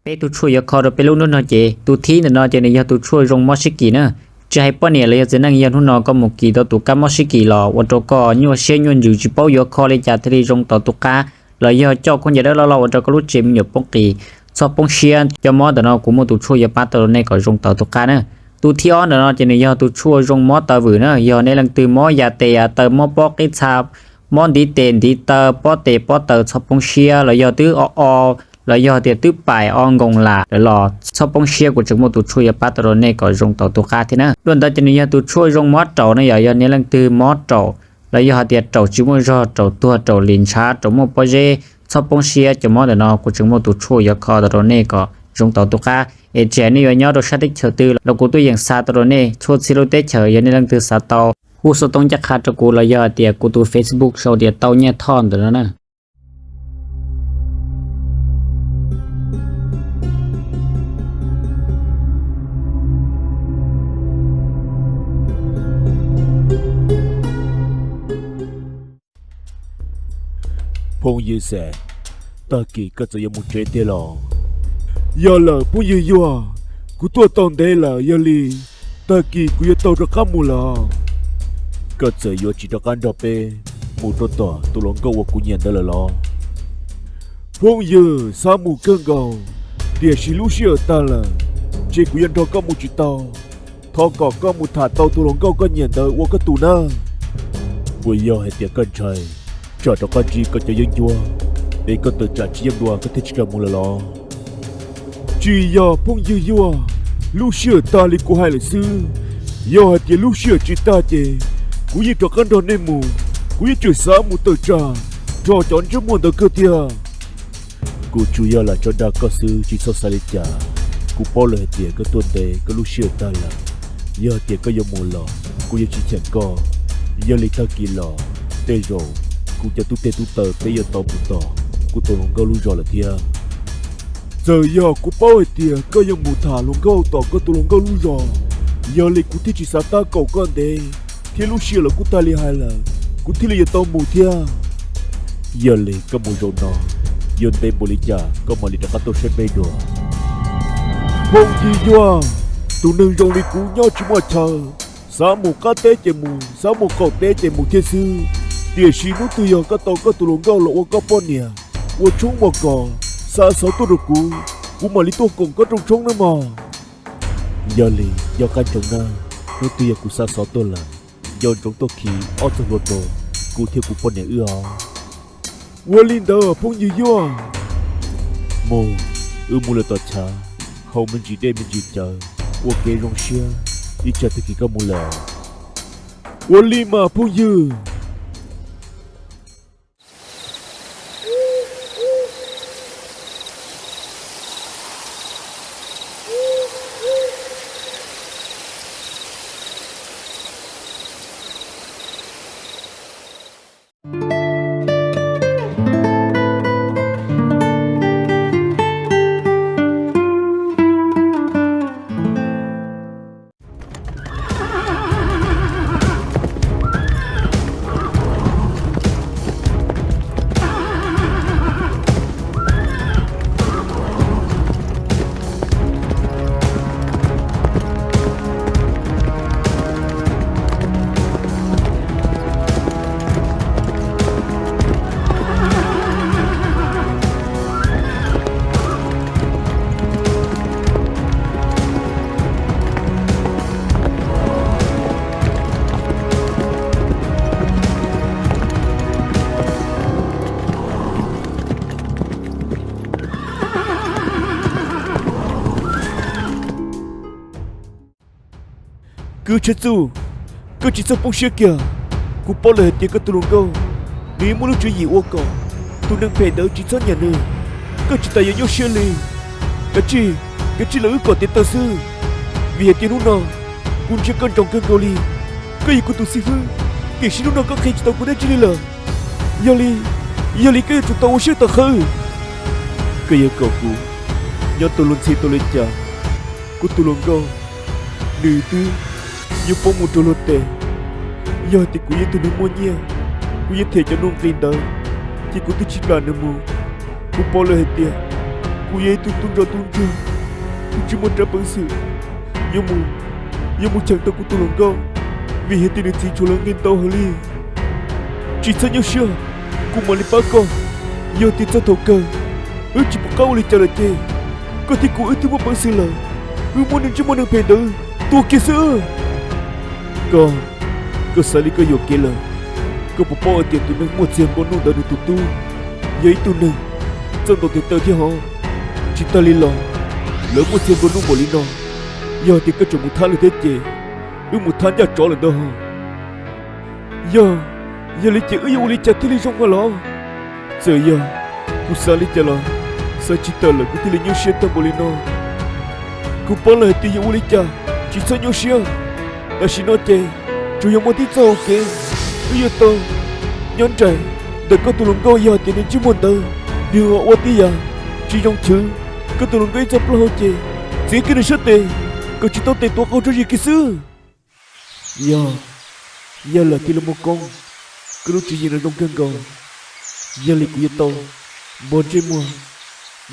pe tu chui yo kho do pe lu no no je tu thi no je ne yo tu chui rong mo shiki naจะให้ป้อนเนี่ยเลยจะนั่งยันหุ่นนอก็หมกกี่ตัวตุก้ามอชิกี่หล่อวันตัวก็ยัวเชียนยันอยู่จีเป้ายอคอเลยจากที่รงต่อตุก้าเลยยอเจ้าคนอย่าได้เราวันตัวก็รู้เจมอยู่ป้องกี่ชอบป้องเชียนจะมอแต่นอกูมัวตุช่วยยาป้าตัวในก็รงต่อตุก้าเนอะตุที่อ้อนเนอะจะเนี่ยยอตุช่วยรงมอต่อฝืนเนอะยอในหลังตือมอยาเตะเติมมอปอกไอ้ชาบมอดีเตนดีเตอปอเตปอเตอชอบป้องเชียเลยยอตื้ออแล้วยอเตียตื้อป่ายอองกงลาเดี๋ยวรอชอบป้องเชียกูจะมัวตุช่วยป้าตัวในก็รงต่อตุก้าที่นะล้วนแต่จะเนี่ยตุช่วยรงมอเจ้าในยอในหลังตือมอเจ้าแล้วยอเตียเจ้าจิมัวรอเจ้าตัวเจ้าลินชาเจ้ามัวปอเจชอบป้องเชียจะมอเดี๋ยวนอกูจะมัวตุช่วยยอคอตัวในก็รงต่อตุก้าเอเจนี่ยอตัวชาติเฉยตื้อแล้วกูตัวอย่างซาตัวในช่วยซิโรเตเฉยยอในหลังตือซาโตกูสตงจะขาดกูแล้วยอเตียกูตัว Facebook โชว์เดียเต้าเนี่ยท่อนตัวนั้นนะพงยืเสตากีก็จะยังมุเจเตลอยาละพงยืยัวกูตัวตอนเดละยาลีตากีกูจะตัวระกัมูละก็จะยัวจิตการดอเปมูตัวต่อตัวหลงก็ว่ากูเงียนได้ละพงยืสามูเกิงเกาเดียชิลูเชียตาละเจกูยันทอก็มูจิตาทอก็มูถาเตาตัวหลงก็เงียนได้ว่าก็ตูน่ากูยอให้เตียกันใจจอดกันจีก็จะยังยัวเด็กก็ตัวจัดที่ยังดัวก็เทชิกามูลลอจียาพงยืยัวลูเชื่อตาลิกูให้เลยซื้อยอเดียลูเชื่อจีตาเจกูยิ่งตัวกันโดนในหมู่กูยิ่งจุดสามูตัวจ่าจอจอนจมูกตัวเกตียกูจุยาละจอดาก็ซื้อจีโซซาลิจ่ากูป้อเลยเดียก็ตัวเดก็ลูเชื่อตาละยาเดียก็ยังมูลลอกูยังจีเฉนก็ยาลิตากิลอเตโรกูจะตุเตตุเตอไปยต่อบุต่อกูตัวลงก็รู้จอละเทียเจอยากูเป้าไอเตียก็ยังหมูถาลงก็ต่อก็ตัวลงก็รู้จอยาเลยกูที่จิสาตาเก่าก็เดที่รู้เชื่อละกูตาลีหายละกูที่เลยต่อหมูเทียยาเลยก็หมูโจนอยนเต็มบริจาก็มาลิตากัตโตเชเปโดพงยียัวตัวหนึ่งจงลิกูย่อชิมวเธอสามหมูกาเตเจมูสามหมูเก่าเตเจมูเทซื้อเดี๋ยวชีนุตัวยองก็ตองก็ตุลงก็หลอกก็ป้อนเนี่ยว่าช่วงมาก่อนซาสาวตัวกูมาลิตัวกงก็ตรงช่วงนั่นมายาลียากันจงหน้านุตัวยกูซาสาวตัวละยอนจงตัวขี่ออสโรโดกูเที่ยวกูป้อนเนี่ยวอลินเดอร์พงยี่ยัวโมมูลต่อช้าเขามันจีได้มันจีเจอว่าเกรงเชียอีจัดตะกี้ก็มูลวอลิมาพงยี่ cứ chết dù cứ chỉ sao phong kìa cú bỏ lời tiếng cái tuồng câu nếu muốn lúc chuyện gì ô cỏ tôi đang phải đỡ chỉ sao nhà nữa cứ chỉ tay nhau share li cái chi là ước có tiền tờ sư vì tiền lúc nào cũng chỉ cần trong cơn câu li cái gì của tôi xin phương tiền xin lúc nào có khi tao cũng đã chỉ là giờ li cái chúng tao share tờ khơi cái gì cậu cũ nhớ tôi luôn xin tôi lên chào cú tuồng câu nữ tư như phong một trò lột tệ giờ thì cú yên tôi nương mua nhia cú yên thể cho nông tin đời thì cú tôi chỉ là nương mua cú bỏ lời hết tiền Cô ấy tung tung ra. Cô chỉ muốn trả bằng sự. Yêu mu chẳng tao của tôi lòng cao. Vì hiện tiền thì chủ lăng nghiên tao hả li. Chỉ sao nhau xưa. Cô mà đi bác con. Yêu tiền sao thầu cờ. Chỉ một câu li trả lời chê. Có thể cô thứ một bằng sự là. Muốn nên chỉ muốn được phê tử. Tôi kia sữa. Có sao li có yêu kia là. Có một bao tiền tụi nâng một tiền bọn nông đã được tụi tu. Vậy tụi nâng. Trong tổ tiền tờ kia họ. Chỉ ta li lo. Lỡ một tiền bọn nông bỏ li nó. Giờ thì có chuyện một tháng là thế chị. Một tháng nhà trọ là đâu hả? Giờ lấy chị yêu lấy chặt thì lấy trong mà lo. Giờ cô sao lấy chặt lo? Sao chỉ tờ là cô thì lấy nhiều xe tao bỏ lên nó. Cô bảo là thì yêu lấy chặt, chỉ sao nhiều xe. Là chỉ nói chị, chủ yếu một tí sao ok. Bây giờ tao nhón chạy, đừng có tụi lòng coi giờ thì nên chỉ muốn tao. Điều họ qua tí giờ, chỉ trong chữ, có tụi lòng coi chấp lo chị. Chỉ cái này sát tệ. Cậu chỉ tao tên tôi không cho gì kia sư. Giờ là kia là một con. Cứ lúc chỉ nhìn ở trong cơn cầu. Giờ là của tao. Bọn trên mùa.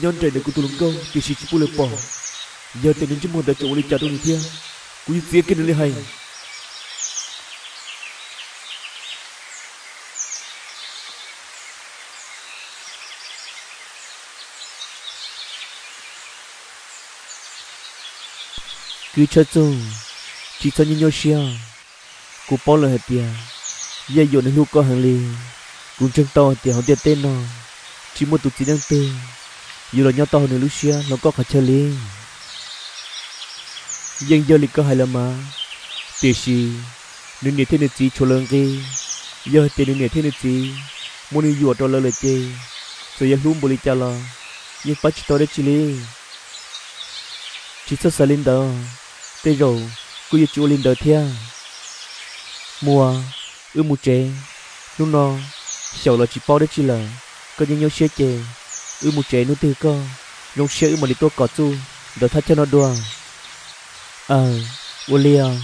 Nhón chạy được của tôi lông câu. Thì chỉ phụ lực bỏ. Giờ tên đến chứ mùa đã chỗ lên trả tôi như thế. Của giết cái này lên hay. Cứ cho tôi chỉ cho nhau xia cô bảo là hết tiền giờ dọn đến lúc có hàng lì cũng chân to thì họ tiền tên nó chỉ một tụt chỉ đang tê giờ là nhau to hơn lúc xia nó có cả chơi liền dân giờ lì có hay là mà tiền gì nên để thế này chỉ cho lần kia giờ tiền nên để thế này chỉ muốn đi dọn cho lần là chơi rồi giờ luôn bồi đi trả lo giờ bắt chỉ to để chỉ li chỉ sợ sợ lên đó tê rồi cô yêu chú lên đời thea mùa một trẻ lúc nó sầu là chỉ bao đấy chỉ là có những nhau xe chè một trẻ nó từ co rong xe mà đi tôi có chú đỡ thắt cho nó đua William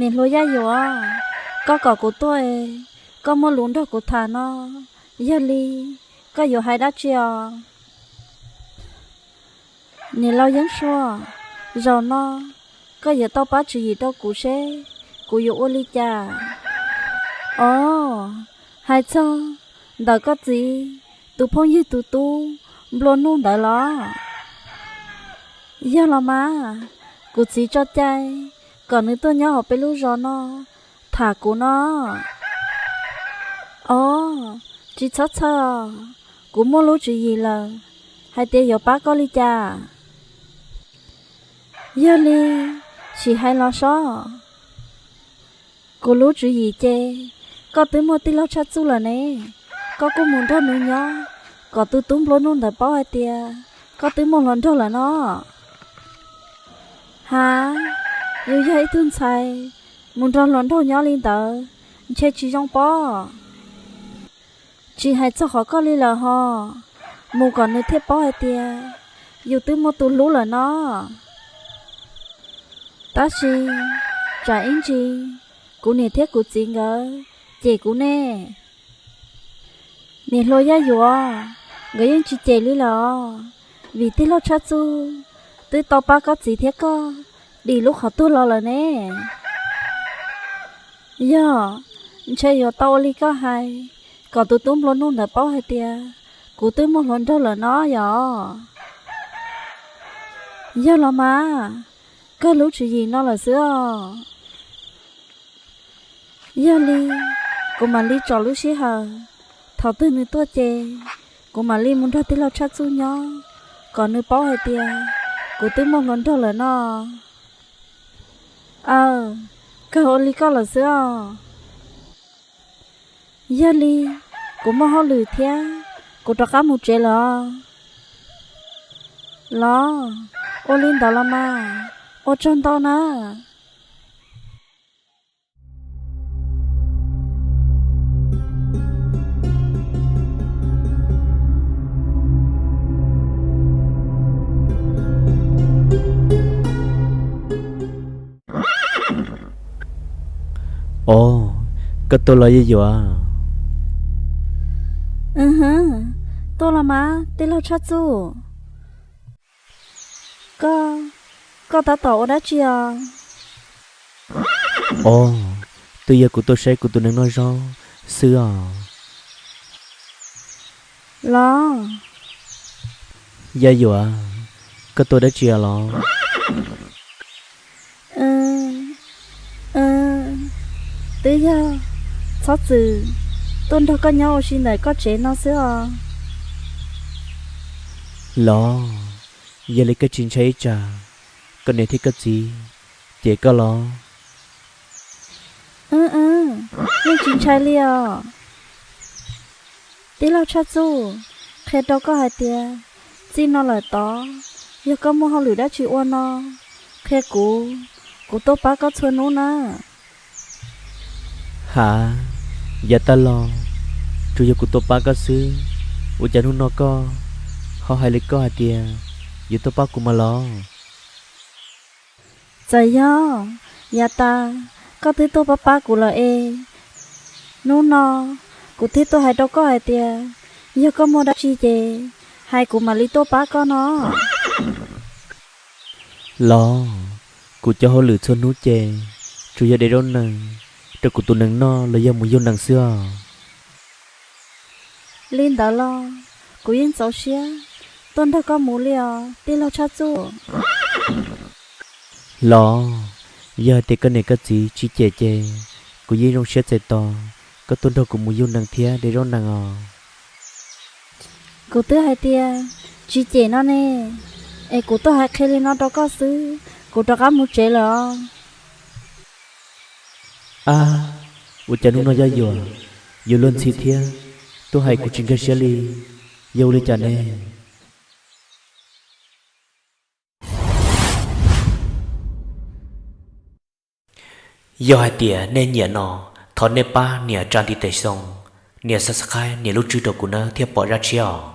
nè lối ya yo có cỏ của tôi có mua lún đó của thà nó ya li có yo hai đã chia nè lo giống xua rồi nó có giờ tao bắt chỉ gì đâu cụ sẽ cụ yo ô li cha hai cho đợi có gì tụ phong như tụ luôn luôn đợi lo giờ là má cụ chỉ cho trai còn nếu tôi nhớ học bên lúc rồi nó thả cụ nó chỉ cho cụ mua lúc gì là hai tiền giờ bác có li cha giờ li chỉ hai lo sao cụ lúc gì chê có tới mua tiền lo chát chú là nè có cô muốn đó nữa nhá có tôi túm luôn luôn để bao hai tiền có tới một lần đó là nó hả yêu dây thương xài muốn ra lần đâu nhá lên tờ chơi chỉ trong bó chỉ hay cho họ có li là họ mua còn nữa thiết bao hai tiền yêu tới một túm lú là nó ta chỉ trả anh chị cụ nè thiết cụ gì ngờ chị cụ nè nè lôi ra vừa người anh chị chị li là vì tí lo cha chú tới tao ba có gì thiết cơ đi lúc họ tu lo là nè giờ chơi giờ tao li có hay còn tôi túm luôn luôn là bao hai tiền cụ tới một lần đó là nó giờ là mà cái lúc chuyện gì nó là xưa giờ li cô mà li trò lúc xí hờ thảo tư nữ tua chê cô mà li muốn ra tí lo cha chú nhá còn nữ bao hai tiền cụ tới một lần đó là nó cái hồ li có là xưa giờ li cô mà họ lười thế cô cho cá một chế lo ô linh đó là mà ô chân tao nè cái tôi là gì vậy tôi là má tên là cha chú có ta tổ đã chia từ giờ của tôi sẽ của tôi đang nói rõ xưa lo giờ vậy cái tôi đã chia lo tới giờ sao từ tôi đâu có nhau xin này có chế nó xưa lo giờ lấy cái chuyện cháy trà cái này thì cái gì chỉ có lo nhưng chuyện cháy liao tí lao cha chú khi đâu có hai tiền chỉ nó là to giờ có mua họ lười đã chịu ôn nó khi cụ tôi bác có chơi nó nè hả giờ ta lo chú giờ của tôi ba cái xứ ủa cha nó có họ hay lấy có hai tiền giờ tôi ba cũng mà lo giờ ta có thứ tôi ba của là nó của thứ tôi hay đâu có hai tiền giờ có mua đã chi chê hai của mà lý tôi ba có nó lo của cho họ lựa cho nút chè chú giờ để đó nè cho của tôi nâng no là do một vô nâng xưa lên đó lo của yên xấu xía tôi đã có mũ liao đi lo cha chú lo giờ thì cái này cái gì chỉ chè chè của yên trong xe chạy to có tôi đâu cũng một vô nâng thia để đó nâng của tôi hai tia chỉ chè nó nè của tôi hai khi lên nó đâu có xứ của tôi có một chè lo ủa cha nó ra vừa vừa luôn xí thia tôi hay của chính cái xe li dâu li cha nè do hai tia nên nhẹ nọ thọ nè ba nhẹ trang đi tây sông nhẹ sát khai nhẹ lúc trước đầu của nó thiệp bỏ ra chiao